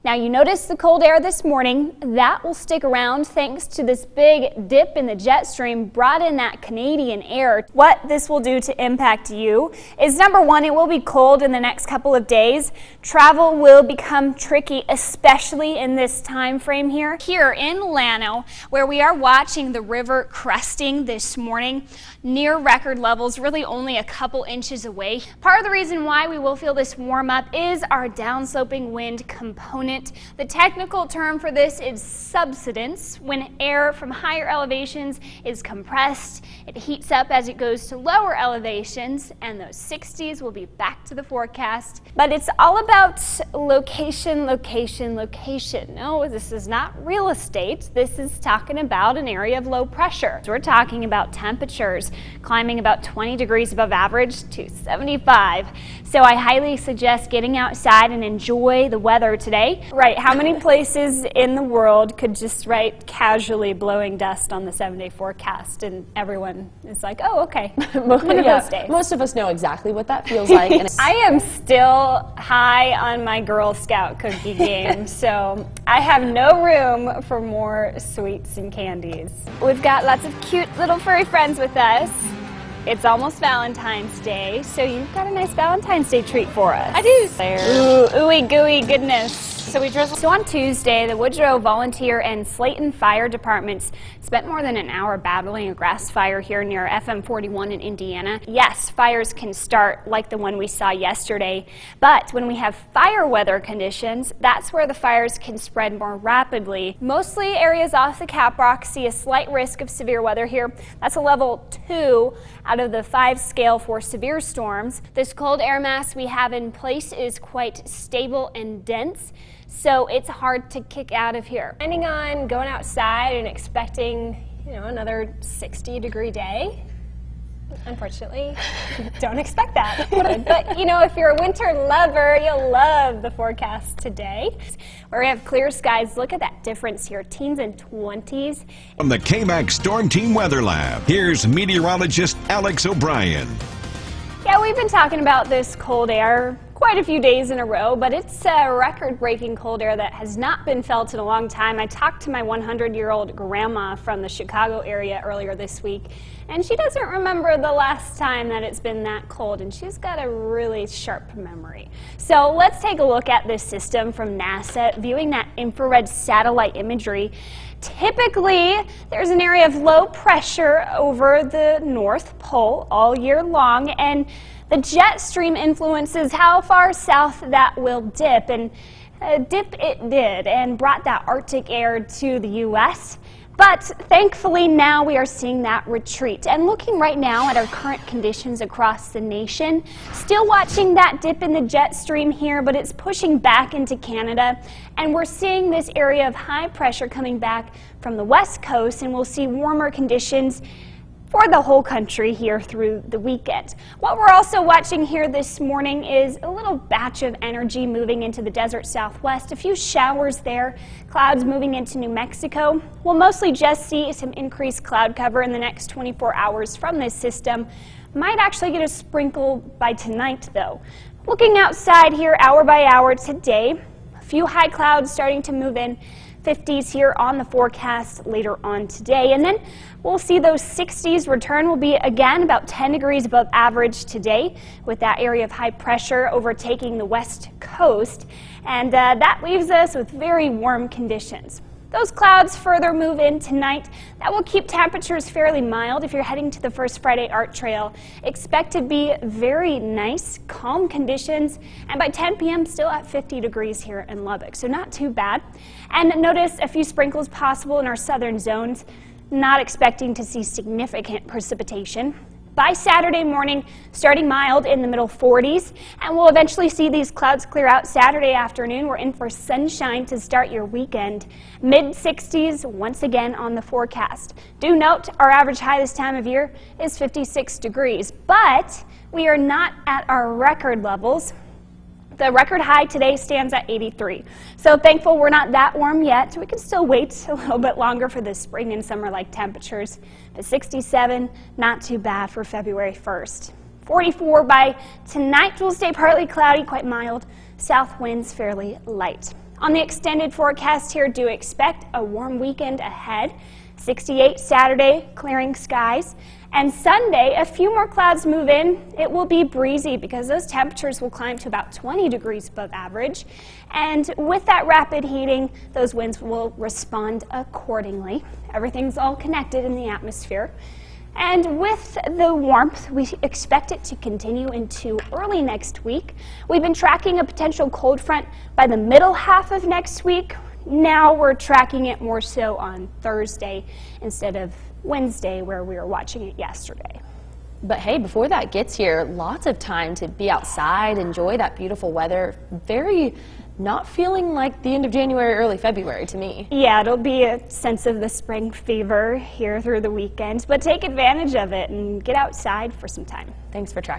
Now you notice the cold air this morning. That will stick around thanks to this big dip in the jet stream brought in that Canadian air. What this will do to impact you is, number one, it will be cold in the next couple of days. Travel will become tricky, especially in this time frame here. Here in Llano, where we are watching the river cresting this morning, near record levels, really only a couple inches away. Part of the reason why we will feel this warm up is our downsloping wind component. The technical term for this is subsidence. When air from higher elevations is compressed, it heats up as it goes to lower elevations, and those 60s will be back to the forecast. But it's all about location, location, location. No, this is not real estate. This is talking about an area of low pressure. So we're talking about temperatures climbing about 20 degrees above average to 75. So I highly suggest getting outside and enjoy the weather today. Right, how many places in the world could just write casually blowing dust on the 7-day forecast and everyone is like, oh, okay, one of those days. Most of us know exactly what that feels like. And I am still high on my Girl Scout cookie game, so I have no room for more sweets and candies. We've got lots of cute little furry friends with us. It's almost Valentine's Day, so you've got a nice Valentine's Day treat for us. I do. Ooh, ooey gooey goodness. So on Tuesday, the Woodrow Volunteer and Slayton Fire Departments spent more than an hour battling a grass fire here near FM 41 in Indiana. Yes, fires can start like the one we saw yesterday, but when we have fire weather conditions, that's where the fires can spread more rapidly. Mostly areas off the Caprock see a slight risk of severe weather here. That's a level 2 out of the 5 scale for severe storms. This cold air mass we have in place is quite stable and dense, so it's hard to kick out of here. Planning on going outside and expecting, another 60-degree day. Unfortunately, don't expect that. But, if you're a winter lover, you'll love the forecast today. Where we have clear skies, look at that difference here, teens and 20s. From the KAMC Storm Team Weather Lab, here's meteorologist Alex O'Brien. Yeah, we've been talking about this cold air quite a few days in a row, but it's a record-breaking cold air that has not been felt in a long time. I talked to my 100-year-old grandma from the Chicago area earlier this week, and she doesn't remember the last time that it's been that cold, and she's got a really sharp memory. So let's take a look at this system from NASA, viewing that infrared satellite imagery. Typically, there's an area of low pressure over the North Pole all year long, and the jet stream influences how far south that will dip, and dip it did and brought that Arctic air to the U.S. But thankfully now we are seeing that retreat, and looking right now at our current conditions across the nation, still watching that dip in the jet stream here, but it's pushing back into Canada, and we're seeing this area of high pressure coming back from the west coast, and we'll see warmer conditions for the whole country here through the weekend. What we're also watching here this morning is a little batch of energy moving into the desert southwest, a few showers there, clouds moving into New Mexico. We'll mostly just see some increased cloud cover in the next 24 hours from this system. Might actually get a sprinkle by tonight though. Looking outside here hour by hour today, a few high clouds starting to move in. 50s here on the forecast later on today, and then we'll see those 60s return. Will be again about 10 degrees above average today, with that area of high pressure overtaking the west coast, and that leaves us with very warm conditions. Those clouds further move in tonight. That will keep temperatures fairly mild if you're heading to the First Friday Art Trail. Expect to be very nice, calm conditions, and by 10 p.m. still at 50 degrees here in Lubbock, so not too bad. And notice a few sprinkles possible in our southern zones. Not expecting to see significant precipitation. By Saturday morning, starting mild in the middle 40s, and we'll eventually see these clouds clear out Saturday afternoon. We're in for sunshine to start your weekend. Mid-60s once again on the forecast. Do note our average high this time of year is 56 degrees, but we are not at our record levels. The record high today stands at 83. So thankful we're not that warm yet. We can still wait a little bit longer for the spring and summer-like temperatures. But 67, not too bad for February 1st. 44 by tonight will stay partly cloudy, quite mild. South winds fairly light. On the extended forecast here, do expect a warm weekend ahead. 68 Saturday, clearing skies. And Sunday, a few more clouds move in. It will be breezy because those temperatures will climb to about 20 degrees above average. And with that rapid heating, those winds will respond accordingly. Everything's all connected in the atmosphere. And with the warmth, we expect it to continue into early next week. We've been tracking a potential cold front by the middle half of next week. Now we're tracking it more so on Thursday instead of Wednesday, where we were watching it yesterday. But hey, before that gets here, lots of time to be outside, enjoy that beautiful weather. Very not feeling like the end of January, early February to me. Yeah, it'll be a sense of the spring fever here through the weekend, but take advantage of it and get outside for some time. Thanks for tracking.